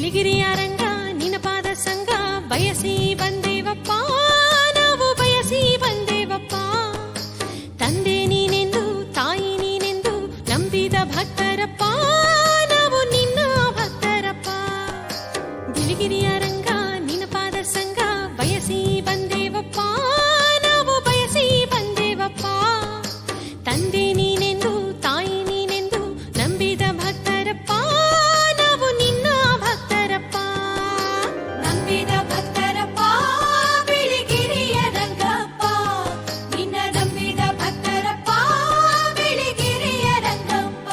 ಬಿಳಿಗಿರಿಯ ರಂಗ ನಿನ್ನ ಪಾದ ಸಂಗ ಬಯಸಿ ಬಂದೇವಪ್ಪ, ನಾವು ಬಯಸಿ ಬಂದೇವಪ್ಪ. ತಂದೆ ನೀನೆಂದು ತಾಯಿ ನೀನೆಂದು ನಂಬಿದ ಭಕ್ತರಪ್ಪ, ನಾವು ನಿನ್ನ ಭಕ್ತರಪ್ಪ. ಬಿಳಿಗಿರಿಯ ರಂಗ ನಿನ್ನ ಪಾದ ಸಂಗ ಬಯಸಿ ಬಂದೇವಪ್ಪ, ನಾವು ಬಯಸಿ ಬಂದೇವಪ್ಪ. ತಂದೆ ನೀನೆಂದು ತಾಯಿ ನೀನೆಂದು ನಂಬಿದ ಭಕ್ತರಪ್ಪ, ನಾವು ನಿನ್ನ ಭಕ್ತರಪ್ಪ. ನಂಬಿದ ಭಕ್ತರಪ್ಪ ಬಿಳಿಗಿರಿಯ ರಂಗಪ್ಪ, ನಿನ್ನ ನಂಬಿದ ಭಕ್ತರಪ್ಪ ಬಿಳಿಗಿರಿಯ ರಂಗಪ್ಪ.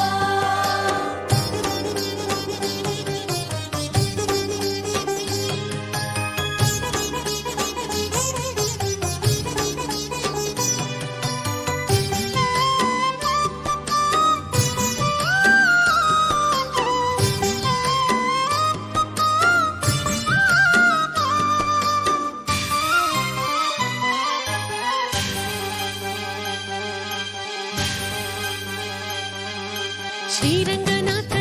ಶ್ರೀರಂಗನಾಥ